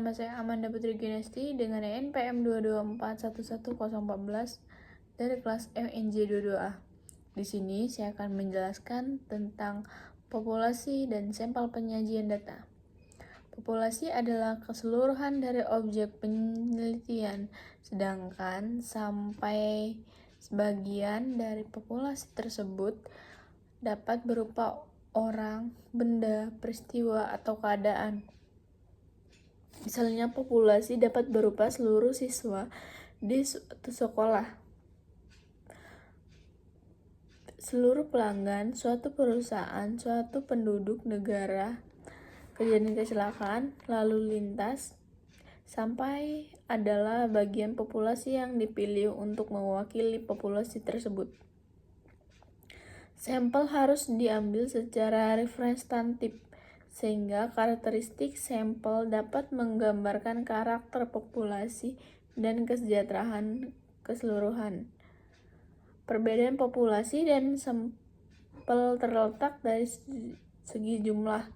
Nama saya Amanda Putri Ginesti dengan NPM 224111014 dari kelas MNJ 22A. Di sini saya akan menjelaskan tentang populasi dan sampel penyajian data. Populasi adalah keseluruhan dari objek penelitian, sedangkan sampai sebagian dari populasi tersebut dapat berupa orang, benda, peristiwa, atau keadaan. Misalnya, populasi dapat berupa seluruh siswa di suatu sekolah, seluruh pelanggan, suatu perusahaan, suatu penduduk negara, kejadian kecelakaan, lalu lintas, sampai adalah bagian populasi yang dipilih untuk mewakili populasi tersebut. Sampel harus diambil secara representatif, sehingga karakteristik sampel dapat menggambarkan karakter populasi dan kesejahteraan keseluruhan. Perbedaan populasi dan sampel terletak dari segi jumlah.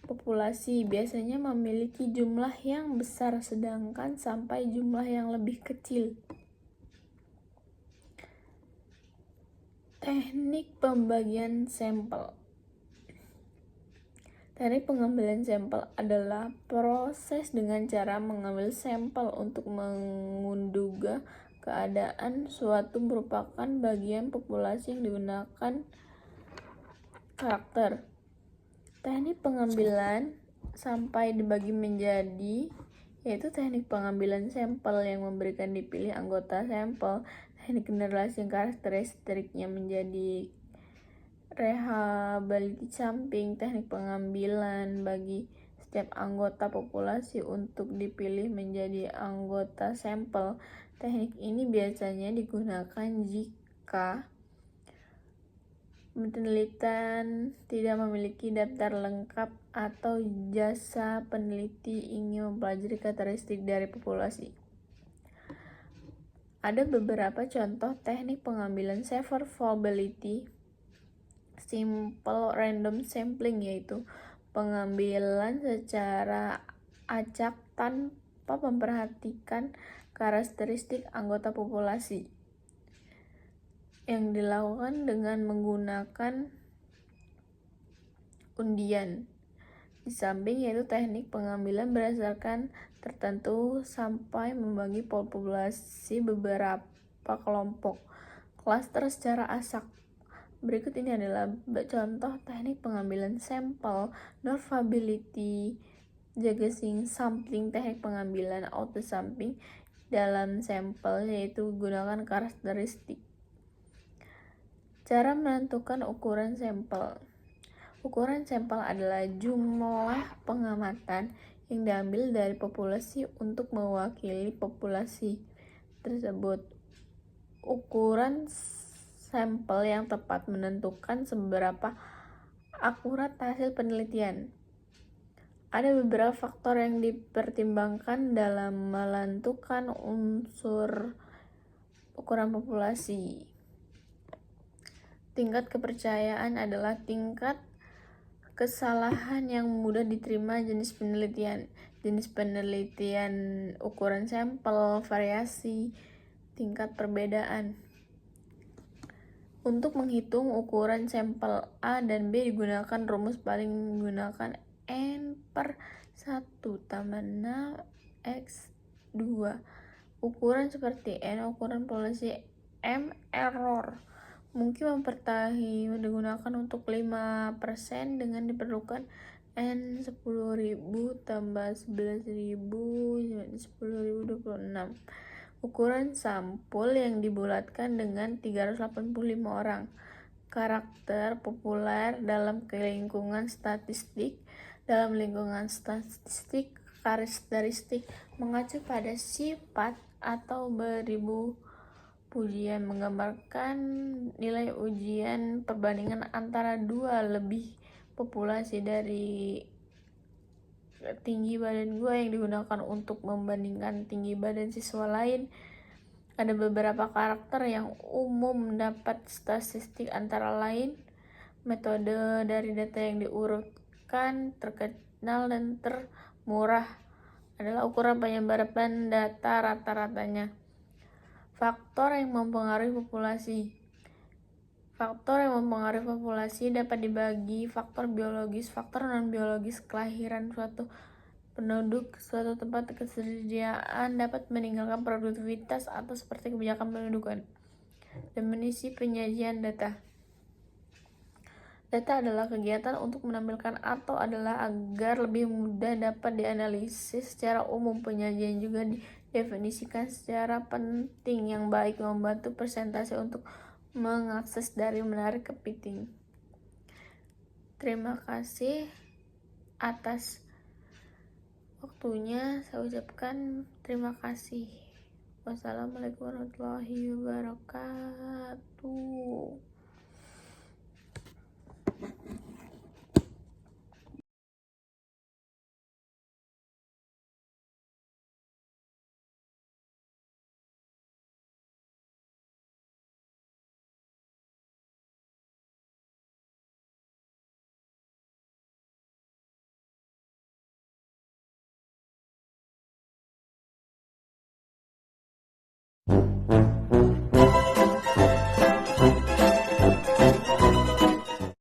Populasi biasanya memiliki jumlah yang besar, sedangkan sampai jumlah yang lebih kecil. Teknik pembagian sampel. Teknik pengambilan sampel adalah proses dengan cara mengambil sampel untuk menduga keadaan suatu merupakan bagian populasi yang digunakan karakter. Teknik pengambilan sampai dibagi menjadi, yaitu teknik pengambilan sampel yang memberikan dipilih anggota sampel, teknik generasi yang karakteristiknya menjadi reliability sampling, teknik pengambilan bagi setiap anggota populasi untuk dipilih menjadi anggota sampel. Teknik ini biasanya digunakan jika penelitian tidak memiliki daftar lengkap atau jasa peneliti ingin mempelajari karakteristik dari populasi. Ada beberapa contoh teknik pengambilan Sheffer probability, simple random sampling, yaitu pengambilan secara acak tanpa memperhatikan karakteristik anggota populasi, yang dilakukan dengan menggunakan undian. Di samping, yaitu teknik pengambilan berdasarkan tertentu sampai membagi populasi beberapa kelompok klaster secara acak. Berikut ini adalah contoh teknik pengambilan sampel: probability Jagging sampling, teknik pengambilan auto sampling dalam sampel, yaitu gunakan karakteristik. Cara menentukan ukuran sampel. Ukuran sampel adalah jumlah pengamatan yang diambil dari populasi untuk mewakili populasi tersebut. Ukuran sampel yang tepat menentukan seberapa akurat hasil penelitian. Ada beberapa faktor yang dipertimbangkan dalam menentukan unsur ukuran populasi. Tingkat kepercayaan adalah tingkat kesalahan yang mudah diterima jenis penelitian, ukuran sampel, variasi, tingkat perbedaan. Untuk menghitung ukuran sampel A dan B digunakan rumus paling menggunakan N/1 tambah 6x2. Ukuran seperti N, ukuran populasi, M, error, mungkin digunakan untuk 5% dengan diperlukan N 10.000 tambah 11.000 10.026. Ukuran sampul yang dibulatkan dengan 385 orang. Karakter populer dalam lingkungan statistik. Dalam lingkungan statistik, karakteristik mengacu pada sifat atau beribu pujian, menggambarkan nilai ujian perbandingan antara dua lebih populasi dari tinggi badan gua yang digunakan untuk membandingkan tinggi badan siswa lain. Ada beberapa karakter yang umum dapat statistik, antara lain metode dari data yang diurutkan, terkenal dan termurah, adalah ukuran penyebaran data rata-ratanya. Faktor yang mempengaruhi populasi. Faktor yang mempengaruhi populasi dapat dibagi faktor biologis, faktor non-biologis, kelahiran suatu penduduk, suatu tempat, kesediaan dapat meninggalkan produktivitas atau seperti kebijakan pendudukan. Definisi penyajian data. Data adalah kegiatan untuk menampilkan atau adalah agar lebih mudah dapat dianalisis secara umum. Penyajian juga didefinisikan secara penting yang baik membantu presentasi untuk mengakses dari menarik kepiting. Terima kasih atas waktunya. Saya ucapkan terima kasih. Wassalamualaikum warahmatullahi wabarakatuh.